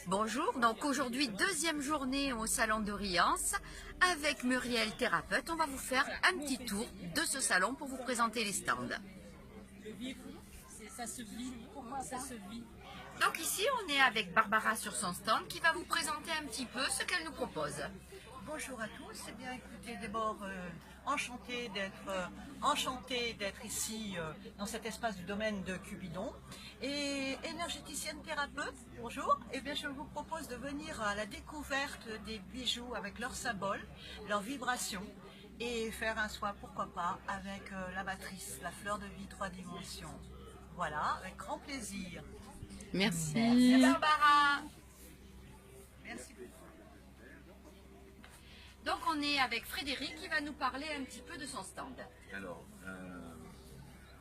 Bonjour, donc aujourd'hui deuxième journée au salon de Riance avec Muriel thérapeute. On va vous faire un petit tour de ce salon pour vous présenter les stands. Ça se vit. Pourquoi ça se vit? Donc ici on est avec Barbara sur son stand qui va vous présenter un petit peu ce qu'elle nous propose. Bonjour à tous, eh bien écoutez, d'abord enchantée d'être ici dans cet espace du domaine de Cupidon. Et énergéticienne thérapeute, bonjour, eh bien je vous propose de venir à la découverte des bijoux avec leurs symboles, leurs vibrations et faire un soin, pourquoi pas, avec la matrice, la fleur de vie 3 dimensions. Voilà, avec grand plaisir. Merci. Merci Barbara. Merci beaucoup. Donc on est avec Frédéric qui va nous parler un petit peu de son stand. Alors,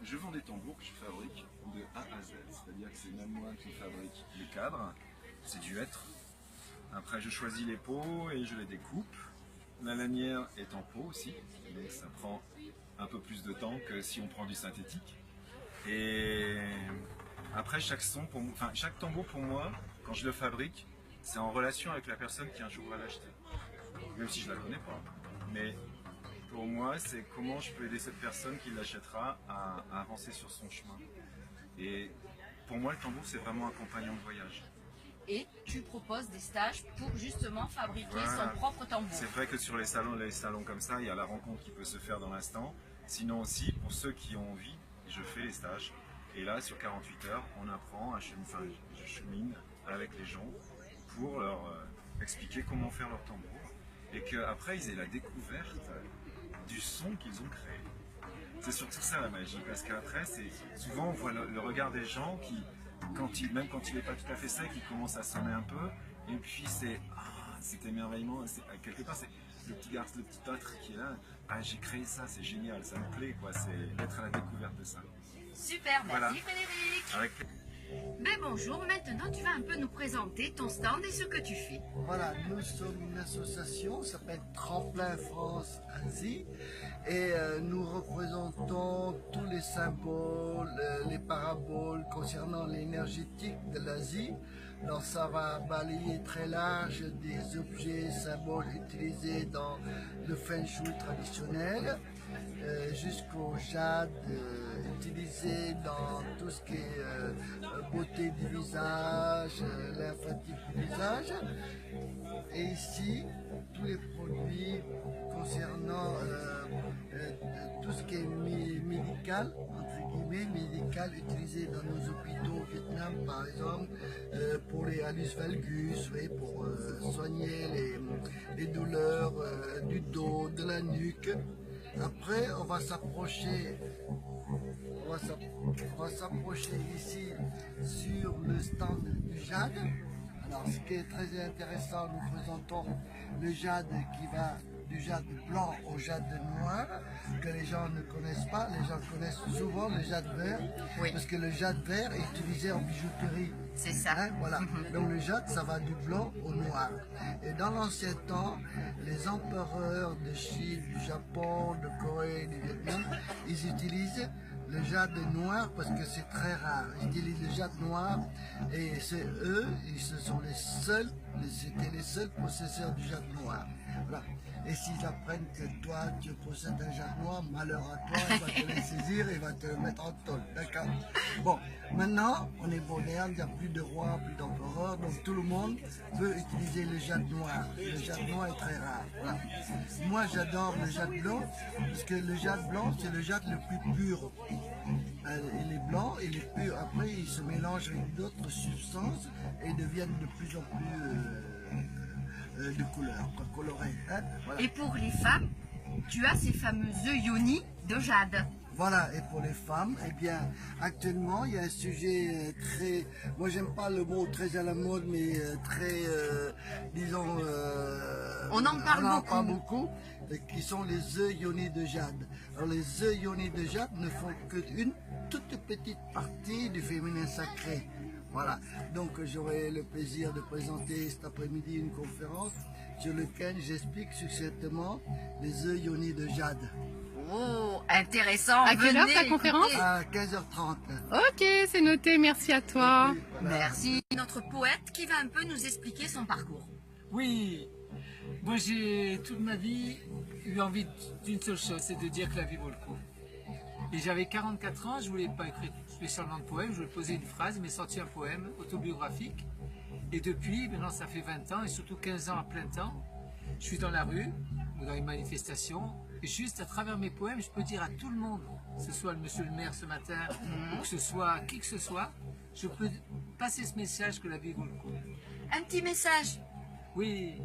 je vends des tambours que je fabrique de A à Z, c'est-à-dire que c'est même moi qui fabrique les cadres, c'est du hêtre. Après je choisis les pots et je les découpe. La lanière est en pot aussi, donc ça prend un peu plus de temps que si on prend du synthétique. Et après chaque tambour pour moi, quand je le fabrique, c'est en relation avec la personne qui un jour va l'acheter. Même si je la connais pas. Mais pour moi, c'est comment je peux aider cette personne qui l'achètera à avancer sur son chemin. Et pour moi, le tambour, c'est vraiment un compagnon de voyage. Et tu proposes des stages pour justement fabriquer Voilà. son propre tambour. C'est vrai que sur les salons comme ça, il y a la rencontre qui peut se faire dans l'instant. Sinon aussi, pour ceux qui ont envie, je fais les stages. Et là, sur 48 heures, on apprend, je chemine avec les gens pour leur expliquer comment faire leur tambour. Et qu'après, ils aient la découverte du son qu'ils ont créé. C'est surtout ça la magie, parce qu'après, souvent on voit le regard des gens qui, même quand il n'est pas tout à fait sec, il commence à sonner un peu, et puis cet émerveillement, quelque part, c'est le petit garçon, le petit autre qui est là, j'ai créé ça, c'est génial, ça me plaît, quoi, c'est d'être à la découverte de ça. Super, merci Voilà. Frédéric. Avec... Mais bonjour, maintenant tu vas un peu nous présenter ton stand et ce que tu fais. Voilà, nous sommes une association, ça s'appelle Tremplin France Asie, et nous représentons tous les symboles, les paraboles concernant l'énergétique de l'Asie. Alors ça va balayer très large des objets, symboles utilisés dans le Feng Shui traditionnel, jusqu'au jade utilisé dans tout ce qui est beauté du visage, lymphatique du visage. Et ici, tous les produits concernant tout ce qui est médical, entre guillemets, médical, utilisé dans nos hôpitaux au Vietnam par exemple, pour les hallus valgus, oui, pour soigner les douleurs du dos, de la nuque. Après, on va s'approcher ici sur le stand du jade. Alors, ce qui est très intéressant, nous présentons le jade qui va du jade blanc au jade noir, que les gens ne connaissent pas. Les gens connaissent souvent le jade vert, Oui. parce que le jade vert est utilisé en bijouterie. C'est ça. Hein, voilà. Donc le jade, ça va du blanc au noir. Et dans l'ancien temps, les empereurs de Chine, du Japon, de Corée, du Vietnam, ils utilisent le jade noir parce que c'est très rare. Ils utilisent le jade noir et c'est eux, c'était les seuls possesseurs du jade noir. Voilà. Et s'ils apprennent que toi, tu possèdes un jade noir, malheur à toi, il va te le saisir et il va te le mettre en tôle. D'accord? Bon, maintenant, on est moderne, il n'y a plus de rois, plus d'empereurs, donc tout le monde peut utiliser le jade noir. Le jade noir est très rare. Voilà. Moi, j'adore le jade blanc, parce que le jade blanc, c'est le jade le plus pur. Il est blanc, il est pur. Après, il se mélange avec d'autres substances et deviennent de plus en plus de couleur, coloré. Hein, voilà. Et pour les femmes, tu as ces fameux œufs yoni de jade. Voilà, et pour les femmes, eh bien, actuellement, il y a un sujet très, moi j'aime pas le mot très à la mode, mais très, disons, On en parle beaucoup, qui sont les œufs ionés de jade. Alors les œufs ionés de jade ne font qu'une toute petite partie du féminin sacré. Voilà, donc j'aurai le plaisir de présenter cet après-midi une conférence sur laquelle j'explique succinctement les œufs ionés de jade. Oh, intéressant. À quelle heure Venez ta conférence? écouter. À 15h30. Ok, c'est noté, merci à toi. Voilà. Merci. Notre poète qui va un peu nous expliquer son parcours. Oui, moi j'ai toute ma vie eu envie d'une seule chose, c'est de dire que la vie vaut le coup. Et j'avais 44 ans, je voulais pas écrire spécialement de poème, je voulais poser une phrase, il m'est sorti un poème autobiographique. Et depuis, maintenant ça fait 20 ans et surtout 15 ans à plein temps, je suis dans la rue ou dans une manifestation et juste à travers mes poèmes, je peux dire à tout le monde, que ce soit le monsieur le maire ce matin ou que ce soit qui que ce soit, je peux passer ce message que la vie vaut le coup. Un petit message. Oui,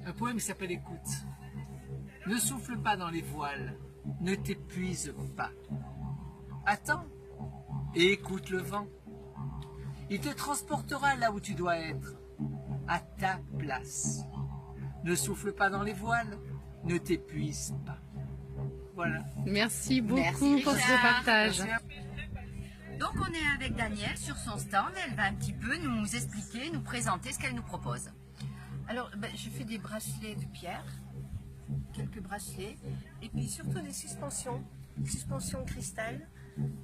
un poème qui s'appelle Écoute. Ne souffle pas dans les voiles, ne t'épuise pas. Attends et écoute le vent. Il te transportera là où tu dois être, à ta place. Ne souffle pas dans les voiles, ne t'épuise pas. Voilà. Merci beaucoup Merci, pour ce Richard. partage. Merci à Donc on est avec Danielle sur son stand. Elle va un petit peu nous expliquer, nous présenter ce qu'elle nous propose. Alors, je fais des bracelets de pierre, quelques bracelets, et puis surtout des suspensions cristal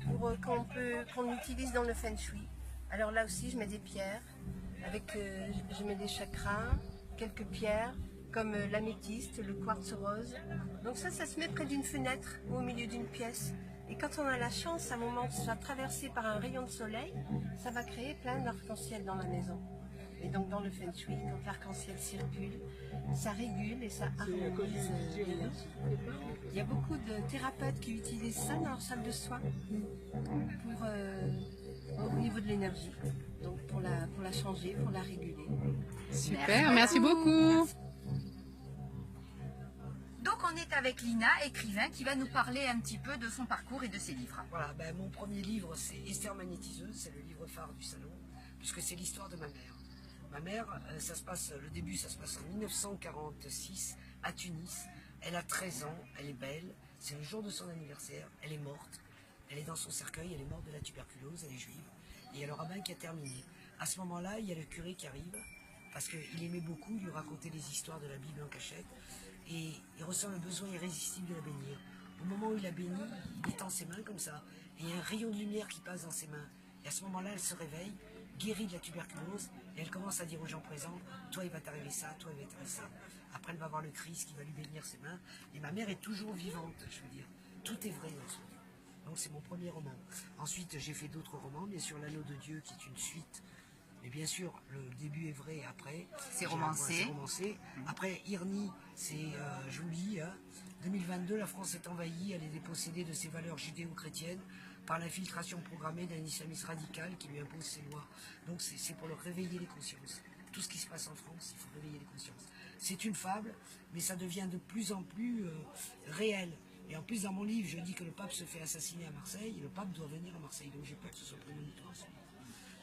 pour qu'on utilise dans le feng shui. Alors là aussi, je mets des pierres, je mets des chakras, quelques pierres comme l'améthyste, le quartz rose. Donc ça se met près d'une fenêtre ou au milieu d'une pièce. Et quand on a la chance, à un moment, ça va traverser par un rayon de soleil, ça va créer plein d'arc-en-ciel dans la maison. Et donc dans le feng shui, quand l'arc-en-ciel circule, ça régule et ça harmonise l'énergie. Il y a beaucoup de thérapeutes qui utilisent ça dans leur salle de soins au niveau de l'énergie. Donc pour la changer, pour la réguler. Super, merci beaucoup. Donc on est avec Lina, écrivain, qui va nous parler un petit peu de son parcours et de ses livres. Voilà, mon premier livre, c'est Esther Magnétiseuse, c'est le livre phare du salon, puisque c'est l'histoire de ma mère. Ma mère, le début, ça se passe en 1946, à Tunis. Elle a 13 ans, elle est belle, c'est le jour de son anniversaire, elle est morte, elle est dans son cercueil, elle est morte de la tuberculose, elle est juive, et il y a le rabbin qui a terminé. À ce moment-là, il y a le curé qui arrive, parce qu'il aimait beaucoup lui raconter les histoires de la Bible en cachette, et il ressent le besoin irrésistible de la bénir. Au moment où il la bénit, il étend ses mains comme ça, et il y a un rayon de lumière qui passe dans ses mains. Et à ce moment-là, elle se réveille, guérie de la tuberculose, et elle commence à dire aux gens présents, toi il va t'arriver ça, toi il va t'arriver ça. Après elle va voir le Christ qui va lui bénir ses mains, et ma mère est toujours vivante, je veux dire. Tout est vrai dans son livre. Donc c'est mon premier roman. Ensuite j'ai fait d'autres romans, bien sûr L'Anneau de Dieu qui est une suite. Et bien sûr, le début est vrai, après... C'est romancé. C'est romancé. Après, Irni, c'est joli. 2022, la France est envahie, elle est dépossédée de ses valeurs judéo-chrétiennes par l'infiltration programmée d'un islamiste radical qui lui impose ses lois. Donc c'est pour leur réveiller les consciences. Tout ce qui se passe en France, il faut réveiller les consciences. C'est une fable, mais ça devient de plus en plus réel. Et en plus, dans mon livre, je dis que le pape se fait assassiner à Marseille, et le pape doit venir à Marseille. Donc j'ai peur que ce soit prémonitoire.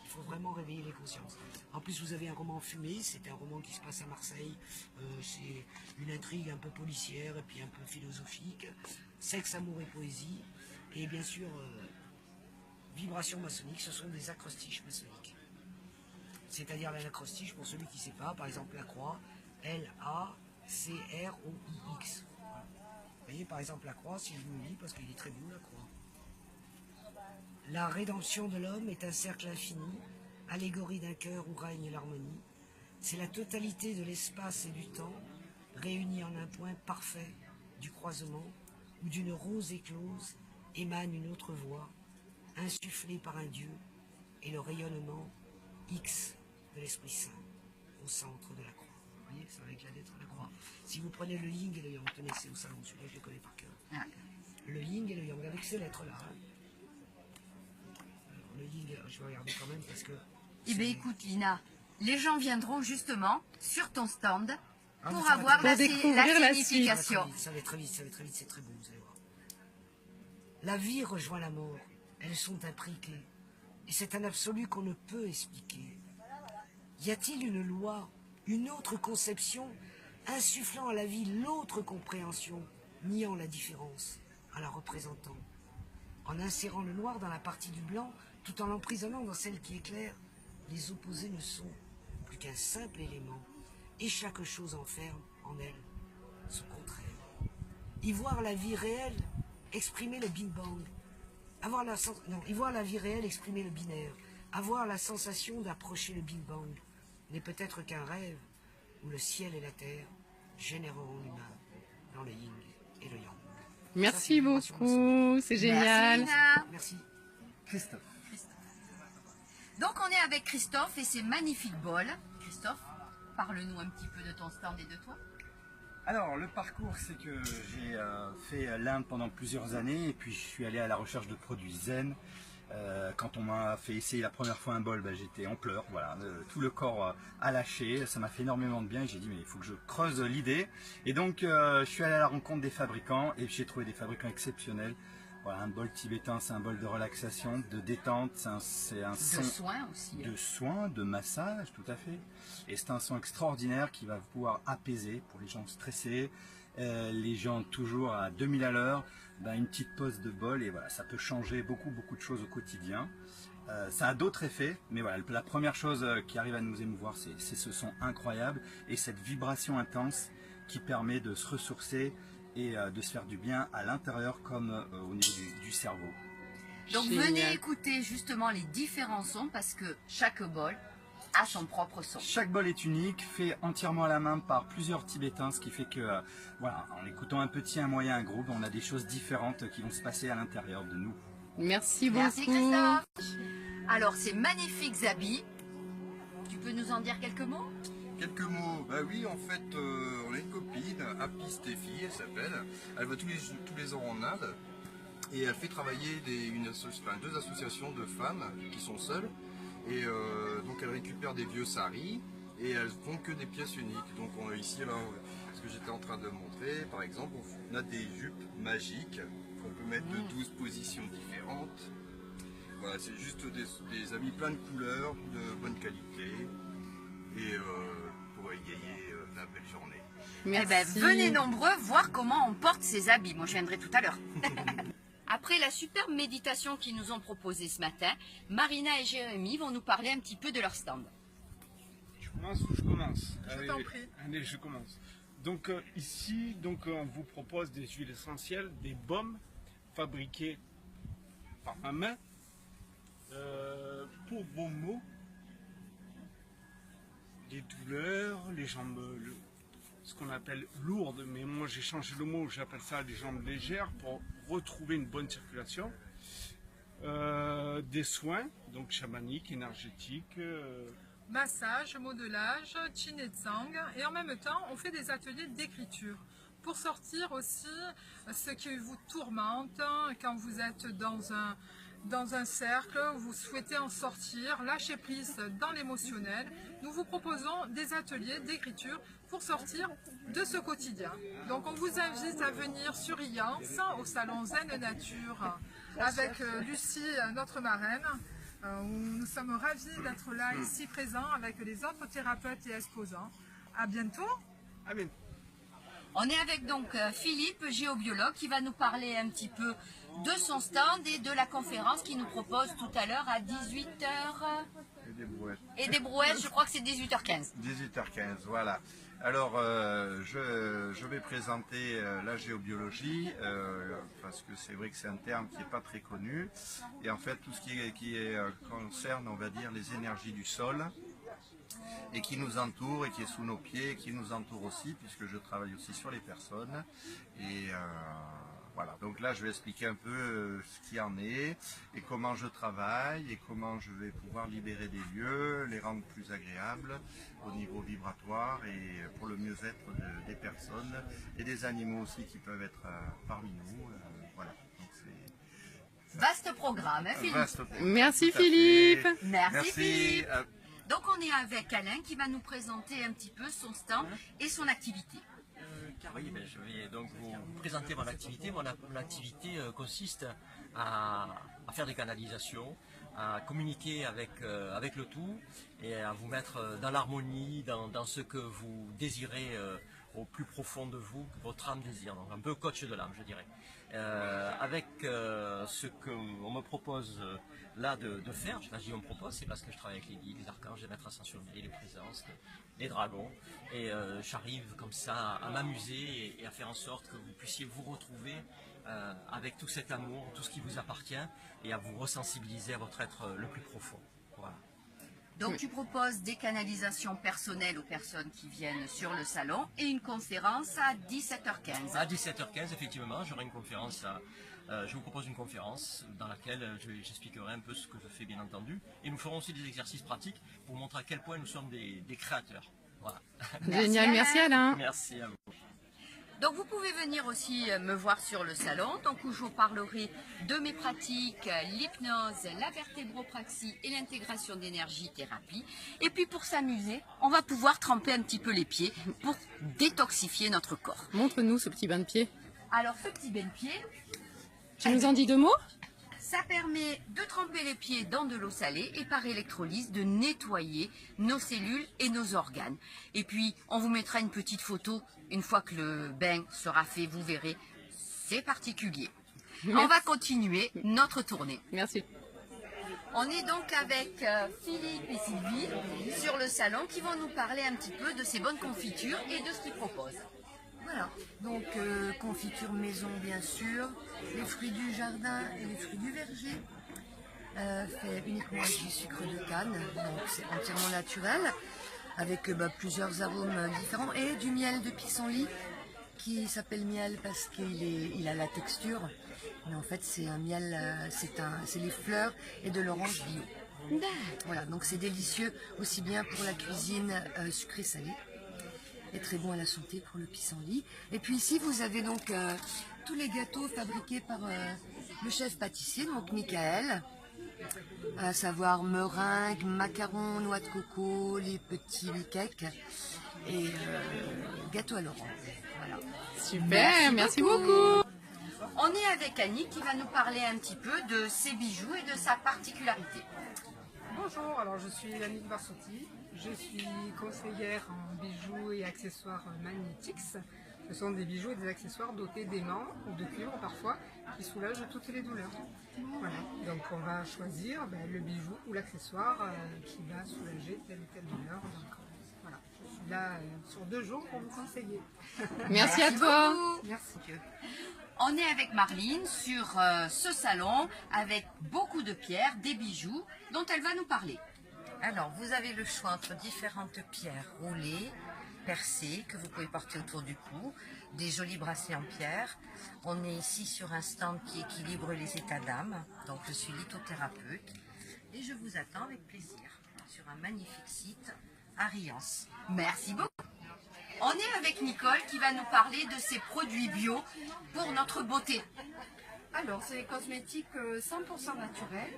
Il faut vraiment réveiller les consciences. En plus, vous avez un roman Fumée, c'est un roman qui se passe à Marseille. C'est une intrigue un peu policière et puis un peu philosophique. Sexe, amour et poésie. Et bien sûr, vibrations maçonniques, ce sont des acrostiches maçonniques. C'est-à-dire l'acrostiche, pour celui qui ne sait pas, par exemple la croix, L-A-C-R-O-I-X. Voilà. Vous voyez, par exemple la croix, si je vous le lis, parce qu'il est très beau la croix. La rédemption de l'homme est un cercle infini, allégorie d'un cœur où règne l'harmonie. C'est la totalité de l'espace et du temps, réunis en un point parfait du croisement, où d'une rose éclose émane une autre voix, insufflée par un Dieu, et le rayonnement X de l'Esprit Saint au centre de la croix. Vous voyez, c'est avec la lettre de la croix. Si vous prenez le yin et le yang, tenez, c'est au salon, celui-là je le connais par cœur. Le yin et le yang, avec ces lettres-là. Le yin, je vais regarder quand même parce que... Eh bien écoute Lina, les gens viendront justement sur ton stand pour ça va avoir très la, vite. Pour découvrir la signification. Ça va très vite, ça va très vite, c'est très beau, vous allez voir. La vie rejoint la mort, elles sont imbriquées, et c'est un absolu qu'on ne peut expliquer. Y a-t-il une loi, une autre conception, insufflant à la vie l'autre compréhension, niant la différence, en la représentant, en insérant le noir dans la partie du blanc, tout en l'emprisonnant dans celle qui éclaire, les opposés ne sont plus qu'un simple élément, et chaque chose enferme en elle son contraire. y voir la vie réelle exprimer le Big Bang, y voir la vie réelle exprimer le binaire, avoir la sensation d'approcher le Big Bang n'est peut-être qu'un rêve où le ciel et la terre généreront l'humain dans le yin et le yang. Merci beaucoup, c'est génial. Merci, Nina. Merci. Christophe. Donc on est avec Christophe et ses magnifiques bols. Christophe, parle-nous un petit peu de ton stand et de toi. Alors le parcours, c'est que j'ai fait l'Inde pendant plusieurs années et puis je suis allé à la recherche de produits zen. Quand on m'a fait essayer la première fois un bol, j'étais en pleurs, voilà, tout le corps a lâché, ça m'a fait énormément de bien et j'ai dit mais il faut que je creuse l'idée. Et donc je suis allé à la rencontre des fabricants et j'ai trouvé des fabricants exceptionnels. Voilà, un bol tibétain, c'est un bol de relaxation, de détente, c'est un son De soins aussi. de soins, de massage, tout à fait. Et c'est un son extraordinaire qui va pouvoir apaiser pour les gens stressés, les gens toujours à 2000 à l'heure, une petite pause de bol et voilà, ça peut changer beaucoup de choses au quotidien. Ça a d'autres effets, mais voilà, la première chose qui arrive à nous émouvoir, c'est ce son incroyable et cette vibration intense qui permet de se ressourcer et de se faire du bien à l'intérieur comme au niveau du cerveau. Donc Génial. venez écouter justement les différents sons parce que chaque bol a son propre son. Chaque bol est unique, fait entièrement à la main par plusieurs Tibétains, ce qui fait que, voilà, en écoutant un petit, un moyen, un groupe, on a des choses différentes qui vont se passer à l'intérieur de nous. Merci Merci beaucoup. Christophe. Alors ces magnifiques habits, tu peux nous en dire quelques mots? Quelques mots, bah oui, en fait, on a une copine, Happy Steffi, elle s'appelle. Elle va tous les ans en Inde et elle fait travailler deux associations de femmes qui sont seules. Et donc elle récupère des vieux saris et elles font que des pièces uniques. Donc ici, là, ce que j'étais en train de montrer, par exemple, on a des jupes magiques qu'on peut mettre de 12 positions différentes. Voilà, c'est juste des habits plein de couleurs, de bonne qualité et pour égayer la belle journée. Merci. Venez nombreux voir comment on porte ces habits. Moi je viendrai tout à l'heure. Après la superbe méditation qu'ils nous ont proposée ce matin, Marina et Jérémy vont nous parler un petit peu de leur stand. Je commence ou je commence? Je t'en prie. Allez, je commence. Donc ici, on vous propose des huiles essentielles, des baumes fabriqués par ma main pour vos maux, les douleurs, les jambes, ce qu'on appelle lourdes, mais moi j'ai changé le mot, j'appelle ça les jambes légères pour retrouver une bonne circulation. Des soins, donc chamaniques, énergétiques. Massage, modelage, Chin et Tsang, et en même temps on fait des ateliers d'écriture pour sortir aussi ce qui vous tourmente quand vous êtes dans un cercle, vous souhaitez en sortir, lâcher prise dans l'émotionnel. Nous vous proposons des ateliers d'écriture pour sortir de ce quotidien. Donc on vous invite à venir sur Riance, au salon Zen Nature, avec Lucie, notre marraine. Nous sommes ravis d'être là, ici présents, avec les autres thérapeutes et exposants. À bientôt. Amen. On est avec donc Philippe, géobiologue, qui va nous parler un petit peu de son stand et de la conférence qu'il nous propose tout à l'heure à 18h. Et des brouettes. Et des brouettes, je crois que c'est 18h15. 18h15, voilà. Alors, je vais présenter la géobiologie, parce que c'est vrai que c'est un terme qui n'est pas très connu. Et en fait, tout ce qui concerne, on va dire, les énergies du sol, et qui nous entoure, et qui est sous nos pieds, et qui nous entoure aussi, puisque je travaille aussi sur les personnes. Et voilà, donc là, je vais expliquer un peu ce qu'il en est, et comment je travaille, et comment je vais pouvoir libérer des lieux, les rendre plus agréables au niveau vibratoire, et pour le mieux-être des personnes, et des animaux aussi qui peuvent être parmi nous. Voilà, donc c'est... Vaste programme, hein, Philippe? Vaste programme. Merci Tout à fait. Philippe. Merci Philippe. à- Donc on est avec Alain qui va nous présenter un petit peu son stand et son activité. Oui, je vais donc vous présenter mon activité. Mon activité consiste à faire des canalisations, à communiquer avec le tout et à vous mettre dans l'harmonie, dans ce que vous désirez au plus profond de vous, votre âme désire, donc un peu coach de l'âme, je dirais. Avec ce qu'on me propose là de faire, je dis on me propose, c'est parce que je travaille avec les guides, les archanges, les maîtres ascensionnels, les présences, les dragons, et j'arrive comme ça à m'amuser et à faire en sorte que vous puissiez vous retrouver avec tout cet amour, tout ce qui vous appartient, et à vous ressensibiliser à votre être le plus profond. Voilà. Donc tu proposes des canalisations personnelles aux personnes qui viennent sur le salon et une conférence à 17h15. À 17h15, effectivement, j'aurai une conférence. Je vous propose une conférence dans laquelle j'expliquerai un peu ce que je fais, bien entendu. Et nous ferons aussi des exercices pratiques pour montrer à quel point nous sommes des créateurs. Voilà. Génial, merci Alain. Merci à vous. Donc vous pouvez venir aussi me voir sur le salon, donc où je vous parlerai de mes pratiques, l'hypnose, la vertébropraxie et l'intégration d'énergie thérapie. Et puis pour s'amuser, on va pouvoir tremper un petit peu les pieds pour détoxifier notre corps. Montre-nous ce petit bain de pied. Alors ce petit bain de pied, Tu nous en dis 2 mots? ça permet de tremper les pieds dans de l'eau salée et par électrolyse de nettoyer nos cellules et nos organes. Et puis on vous mettra une petite photo une fois que le bain sera fait, vous verrez, c'est particulier. Merci. On va continuer notre tournée. Merci. On est donc avec Philippe et Sylvie sur le salon qui vont nous parler un petit peu de ces bonnes confitures et de ce qu'ils proposent. Voilà, donc confiture maison bien sûr, les fruits du jardin et les fruits du verger, fait uniquement avec du sucre de canne, donc c'est entièrement naturel, avec plusieurs arômes différents, et du miel de pissenlit qui s'appelle miel parce qu'il a la texture, mais en fait c'est un miel, c'est les fleurs et de l'orange bio. Voilà, donc c'est délicieux aussi bien pour la cuisine sucrée-salée. Et très bon à la santé pour le pissenlit. Et puis ici, vous avez donc tous les gâteaux fabriqués par le chef pâtissier, donc Michael, à savoir meringues, macarons, noix de coco, les petits cakes et gâteaux à l'orange. Voilà. Super, merci beaucoup. On est avec Annie qui va nous parler un petit peu de ses bijoux et de sa particularité. Bonjour, alors je suis Annick Barsotti, je suis conseillère en bijoux et accessoires Magnetix. Ce sont des bijoux et des accessoires dotés d'aimants ou de cuivre parfois qui soulagent toutes les douleurs. Voilà, donc on va choisir le bijou ou l'accessoire qui va soulager telle ou telle douleur. Donc voilà, je suis là sur 2 jours pour vous conseiller. Merci à toi. Merci. On est avec Marlene sur ce salon avec beaucoup de pierres, des bijoux dont elle va nous parler. Alors, vous avez le choix entre différentes pierres roulées, percées, que vous pouvez porter autour du cou, des jolis bracelets en pierre. On est ici sur un stand qui équilibre les états d'âme, donc je suis lithothérapeute et je vous attends avec plaisir sur un magnifique site à Riance. Merci beaucoup. On est avec Nicole qui va nous parler de ses produits bio pour notre beauté. Alors, c'est des cosmétiques 100% naturels,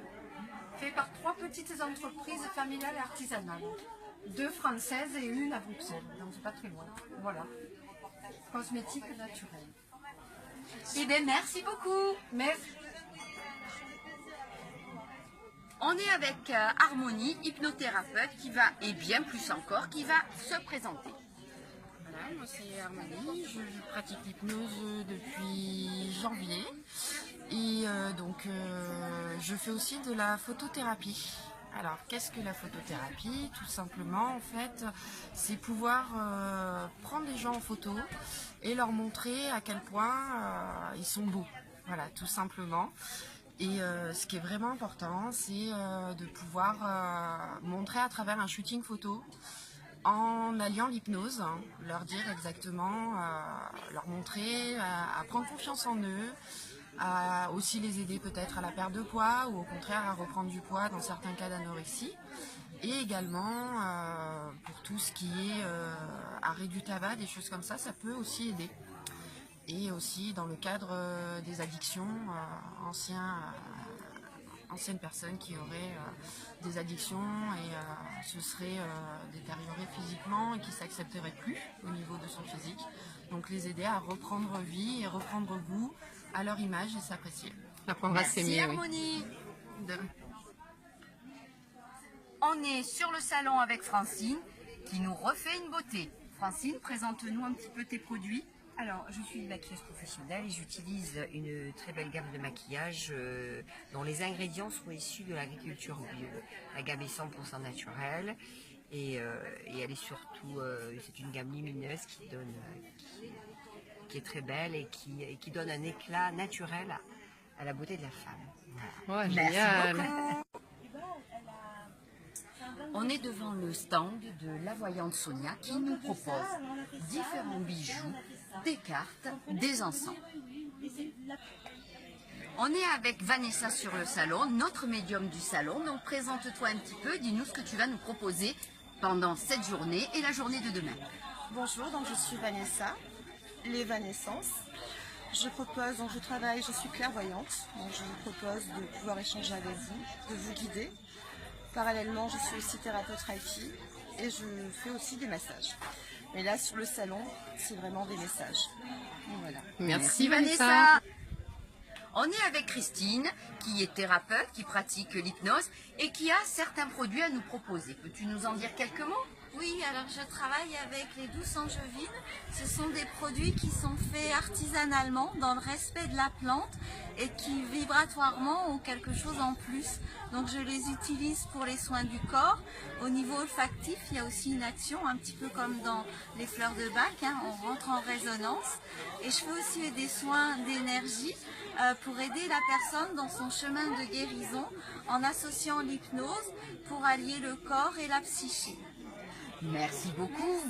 faits par 3 petites entreprises familiales et artisanales. 2 françaises et 1 à Bruxelles, donc c'est pas très loin. Voilà. Cosmétiques naturels. Eh bien, merci beaucoup. Merci. On est avec Harmonie, hypnothérapeute, qui va, et bien plus encore, qui va se présenter. Voilà, moi c'est Harmonie, je pratique l'hypnose depuis janvier et je fais aussi de la photothérapie. Alors qu'est-ce que la photothérapie? Tout simplement en fait c'est pouvoir prendre les gens en photo et leur montrer à quel point ils sont beaux. Voilà, tout simplement. Et ce qui est vraiment important c'est de pouvoir montrer à travers un shooting photo en alliant l'hypnose, leur dire exactement, leur montrer, à prendre confiance en eux, à aussi les aider peut-être à la perte de poids ou au contraire à reprendre du poids dans certains cas d'anorexie. Et également pour tout ce qui est arrêt du tabac, des choses comme ça, ça peut aussi aider. Et aussi dans le cadre des addictions, anciennes personnes qui auraient des addictions et se seraient détériorées physiquement et qui ne s'accepteraient plus au niveau de son physique. Donc les aider à reprendre vie et reprendre goût à leur image et s'apprécier. Apprendre à s'aimer. Harmonie. On est sur le salon avec Francine qui nous refait une beauté. Francine, présente-nous un petit peu tes produits. Alors, je suis une maquilleuse professionnelle et j'utilise une très belle gamme de maquillage dont les ingrédients sont issus de l'agriculture bio. La gamme est 100% naturelle et elle est surtout, c'est une gamme lumineuse qui est très belle et qui donne un éclat naturel à la beauté de la femme. Ouais, Merci génial. beaucoup. On est devant le stand de la voyante Sonia qui nous propose différents bijoux, des cartes, des encens. On est avec Vanessa sur le salon, notre médium du salon. Donc présente-toi un petit peu, dis-nous ce que tu vas nous proposer pendant cette journée et la journée de demain. Bonjour, donc je suis Vanessa, l'évanescence. Je suis clairvoyante, donc je vous propose de pouvoir échanger avec vous, de vous guider. Parallèlement, je suis aussi thérapeute Reiki et je fais aussi des massages. Mais là, sur le salon, c'est vraiment des messages. Donc, voilà. Merci Vanessa. On est avec Christine, qui est thérapeute, qui pratique l'hypnose et qui a certains produits à nous proposer. Peux-tu nous en dire quelques mots ? Oui, alors je travaille avec les douces angevines. Ce sont des produits qui sont faits artisanalement dans le respect de la plante et qui vibratoirement ont quelque chose en plus. Donc je les utilise pour les soins du corps. Au niveau olfactif, il y a aussi une action un petit peu comme dans les fleurs de Bach, hein, on rentre en résonance. Et je fais aussi des soins d'énergie pour aider la personne dans son chemin de guérison en associant l'hypnose pour allier le corps et la psyché. Merci beaucoup.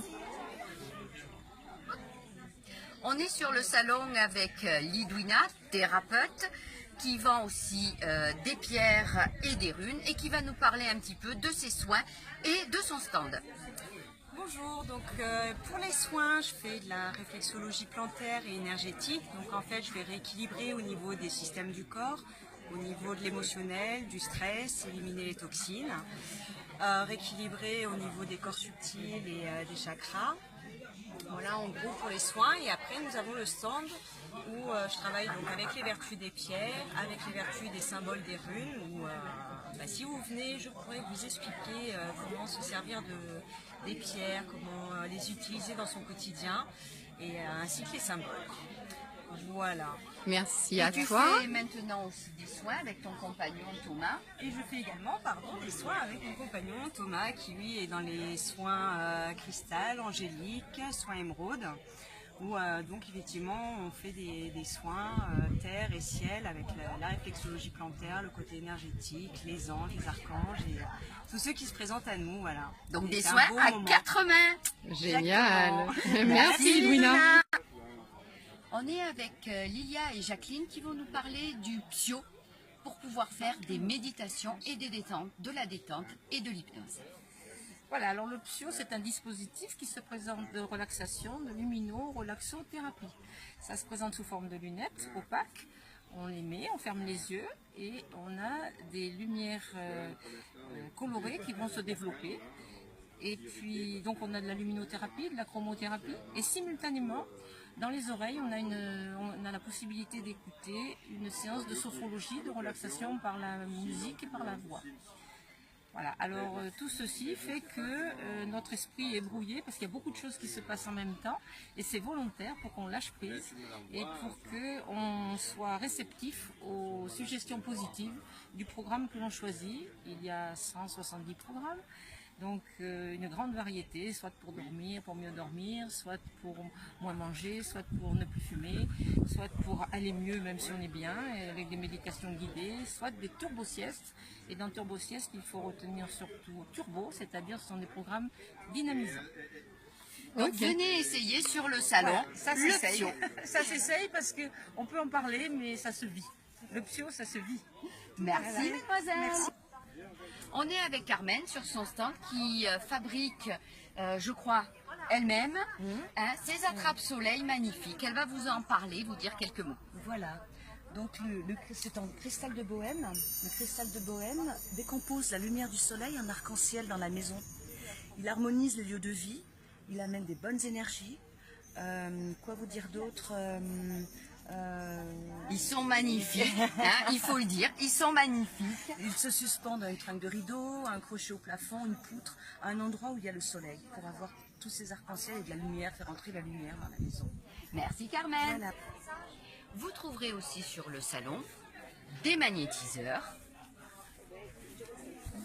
On est sur le salon avec Lidwina, thérapeute, qui vend aussi des pierres et des runes et qui va nous parler un petit peu de ses soins et de son stand. Bonjour, donc pour les soins, je fais de la réflexologie plantaire et énergétique. Donc en fait, je vais rééquilibrer au niveau des systèmes du corps, au niveau de l'émotionnel, du stress, éliminer les toxines. Rééquilibrer au niveau des corps subtils et des chakras. Voilà en gros pour les soins. Et après nous avons le stand où je travaille donc avec les vertus des pierres, avec les vertus des symboles des runes. Où si vous venez, je pourrais vous expliquer comment se servir des pierres, comment les utiliser dans son quotidien, et ainsi que les symboles. Voilà. Merci et à tu toi. fais maintenant aussi des soins avec ton compagnon Thomas. Et je fais également des soins avec mon compagnon Thomas qui lui est dans les soins cristal, angélique, soins émeraude. Où donc effectivement on fait des soins terre et ciel avec la réflexologie plantaire, le côté énergétique, les anges, les archanges et tous ceux qui se présentent à nous. Voilà. Donc Et des c'est un soins beau à moment. 4 mains. Génial. Exactement. Merci Lidwina. On est avec Lilia et Jacqueline qui vont nous parler du Psio pour pouvoir faire des méditations et des détentes, de la détente et de l'hypnose. Voilà, alors le Psio, c'est un dispositif qui se présente de relaxation, de lumino-relaxothérapie. Ça se présente sous forme de lunettes opaques. On les met, on ferme les yeux et on a des lumières colorées qui vont se développer. Et puis, donc on a de la luminothérapie, de la chromothérapie et simultanément, dans les oreilles, on a la possibilité d'écouter une séance de sophrologie, de relaxation par la musique et par la voix. Voilà, alors tout ceci fait que notre esprit est brouillé parce qu'il y a beaucoup de choses qui se passent en même temps et c'est volontaire pour qu'on lâche prise et pour qu'on soit réceptif aux suggestions positives du programme que l'on choisit. Il y a 170 programmes. Donc une grande variété, soit pour dormir, pour mieux dormir, soit pour moins manger, soit pour ne plus fumer, soit pour aller mieux même si on est bien, avec des méditations guidées, soit des turbo-siestes. Et dans turbo-sieste, il faut retenir surtout turbo, c'est-à-dire ce sont des programmes dynamisants. Donc venez essayer sur le salon, voilà, ça le s'essaye. Psio. Ça s'essaye parce qu'on peut en parler, mais ça se vit. Le Psio, ça se vit. Merci Voilà. mademoiselle. Merci. On est avec Carmen sur son stand qui fabrique, je crois, elle-même, ses attrape-soleil magnifiques. Elle va vous en parler, vous dire quelques mots. Voilà. Donc c'est en cristal de bohème. Le cristal de bohème décompose la lumière du soleil en arc-en-ciel dans la maison. Il harmonise les lieux de vie, il amène des bonnes énergies. Quoi vous dire d'autre? Ils sont magnifiques, hein, il faut le dire, ils sont magnifiques. Ils se suspendent à une tringle de rideau, à un crochet au plafond, une poutre, à un endroit où il y a le soleil, pour avoir tous ces arcs-en-ciel et de la lumière, faire entrer la lumière dans la maison. Merci Carmen. Voilà. Vous trouverez aussi sur le salon des magnétiseurs,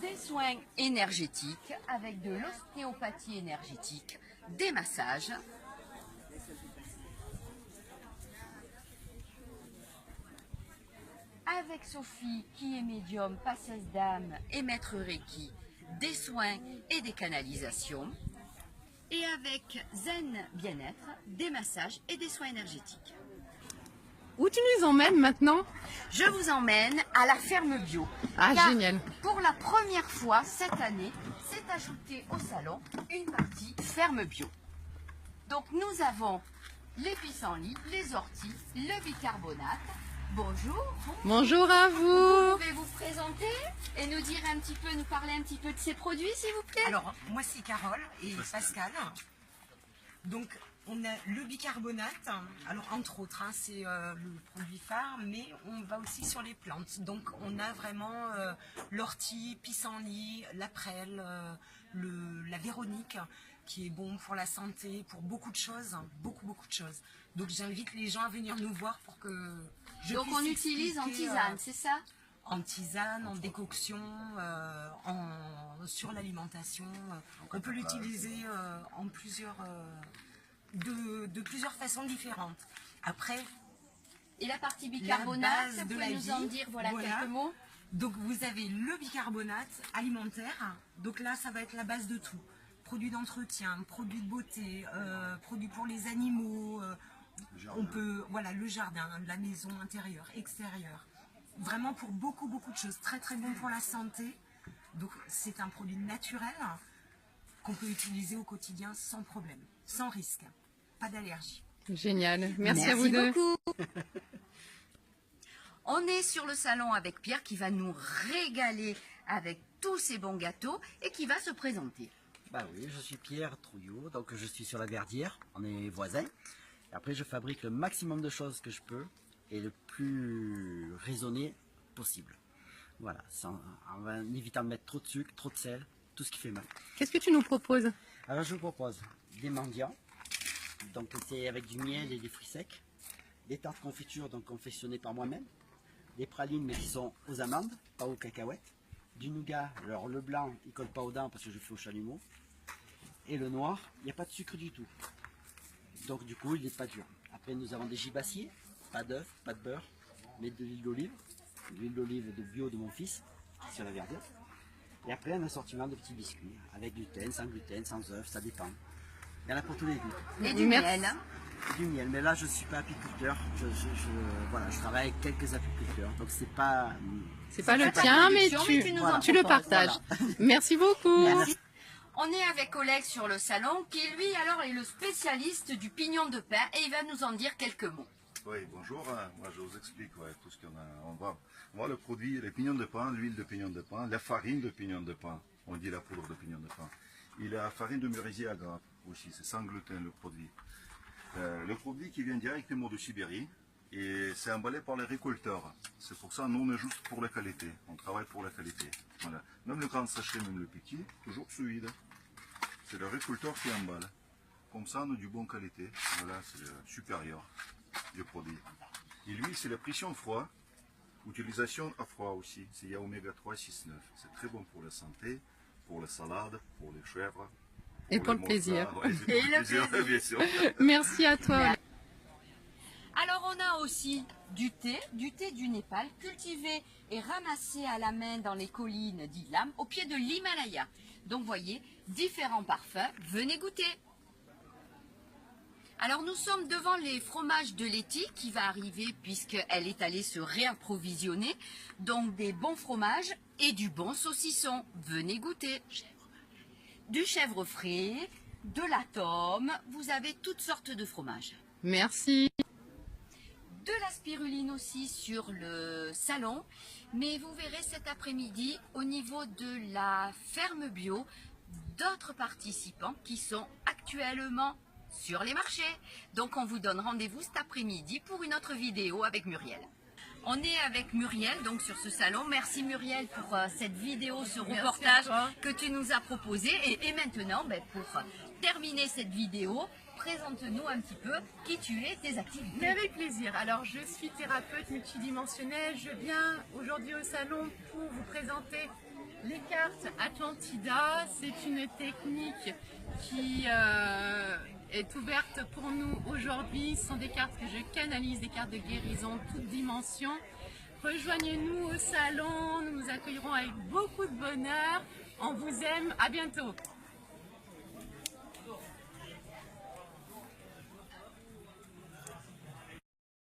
des soins énergétiques avec de l'ostéopathie énergétique, des massages. Avec Sophie, qui est médium, passeuse d'âme et maître Reiki, des soins et des canalisations. Et avec Zen Bien-être, des massages et des soins énergétiques. Où tu nous emmènes maintenant? Je vous emmène à la ferme bio. Ah, Car génial. Pour la première fois cette année, s'est ajouté au salon une partie ferme bio. Donc nous avons les pissenlits, les orties, le bicarbonate. Bonjour. Bonjour à vous. Vous pouvez vous présenter et nous dire un petit peu, nous parler un petit peu de ces produits, s'il vous plaît. Alors, moi c'est Carole et Pascal. Donc, on a le bicarbonate. Alors, entre autres, hein, c'est le produit phare, mais on va aussi sur les plantes. Donc, on a vraiment l'ortie, pissenlit, la prêle, la véronique, qui est bon pour la santé, pour beaucoup de choses, beaucoup de choses. Donc, j'invite les gens à venir nous voir pour que Donc, on utilise en tisane, c'est ça? En tisane, en décoction, sur l'alimentation. On peut l'utiliser en plusieurs, de plusieurs façons différentes. Après, et la partie bicarbonate, vous pouvez nous en dire quelques mots? Donc vous avez le bicarbonate alimentaire. Donc là, ça va être la base de tout. Produits d'entretien, produits de beauté, produits pour les animaux. On peut, voilà, le jardin, la maison intérieure, extérieure. Vraiment pour beaucoup de choses. Très bon pour la santé. Donc c'est un produit naturel qu'on peut utiliser au quotidien sans problème, sans risque. Pas d'allergie. Génial. Merci à vous deux. Beaucoup. On est sur le salon avec Pierre qui va nous régaler avec tous ces bons gâteaux et qui va se présenter. Bah oui, je suis Pierre Trouillot, donc je suis sur la Verdière, on est voisins. Et après je fabrique le maximum de choses que je peux et le plus raisonné possible. Voilà, en évitant de mettre trop de sucre, trop de sel, tout ce qui fait mal. Qu'est-ce que tu nous proposes? Alors je vous propose des mendiants, donc c'est avec du miel et des fruits secs, des tartes confitures donc confectionnées par moi-même, des pralines mais qui sont aux amandes, pas aux cacahuètes, du nougat, alors le blanc il colle pas aux dents parce que je fais au chalumeau, et le noir, il n'y a pas de sucre du tout, donc du coup il n'est pas dur. Après nous avons des gibassiers, pas d'œuf, pas de beurre, mais de l'huile d'olive de bio de mon fils, sur la Verdière. Et après un assortiment de petits biscuits, avec gluten, sans œufs, ça dépend. Il y en a pour tous les goûts. Et du miel. Du miel, mais là je ne suis pas apiculteur, voilà, je travaille avec quelques apiculteurs, donc c'est pas... C'est pas le tien, mais tu le partages. Voilà. Merci beaucoup. Merci. On est avec Oleg sur le salon, qui lui alors est le spécialiste du pignon de pain et il va nous en dire quelques mots. Oui, bonjour, moi je vous explique tout ce qu'on a. On voit le produit, les pignons de pain, l'huile de pignon de pain, la farine de pignon de pain, on dit la poudre de pignon de pain. Et la farine de merisier à grappes aussi, c'est sans gluten le produit. Le produit qui vient directement de Sibérie et c'est emballé par les récolteurs. C'est pour ça nous on est juste pour la qualité, on travaille pour la qualité. Voilà. Même le grand sachet, même le petit, toujours fluide. C'est le récolteur qui emballe. Comme ça on a du bon qualité, voilà, c'est le supérieur du produit. Et lui c'est la pression froid, utilisation à froid aussi, il y a oméga 3, 6, 9. C'est très bon pour la santé, pour la salade, pour les chèvres. Et pour le plaisir. Ouais, et le plaisir, bien sûr. Merci à toi. Alors on a aussi du thé du Népal, cultivé et ramassé à la main dans les collines d'Ilam, au pied de l'Himalaya. Donc voyez, différents parfums, venez goûter. Alors nous sommes devant les fromages de Letty qui va arriver puisqu'elle est allée se réapprovisionner. Donc des bons fromages et du bon saucisson, venez goûter. Du chèvre frais, de la tome, vous avez toutes sortes de fromages. Merci. De la spiruline aussi sur le salon, mais vous verrez cet après-midi au niveau de la ferme bio d'autres participants qui sont actuellement sur les marchés. Donc on vous donne rendez-vous cet après-midi pour une autre vidéo avec Muriel. On est avec Muriel donc sur ce salon. Merci Muriel pour cette vidéo, ce reportage que tu nous as proposé. Et maintenant, pour terminer cette vidéo, présente-nous un petit peu qui tu es, tes activités. Mais avec plaisir. Alors je suis thérapeute multidimensionnelle. Je viens aujourd'hui au salon pour vous présenter les cartes Atlantida. C'est une technique qui est ouverte pour nous aujourd'hui. Ce sont des cartes que je canalise, des cartes de guérison, toutes dimensions. Rejoignez-nous au salon, nous vous accueillerons avec beaucoup de bonheur. On vous aime, à bientôt.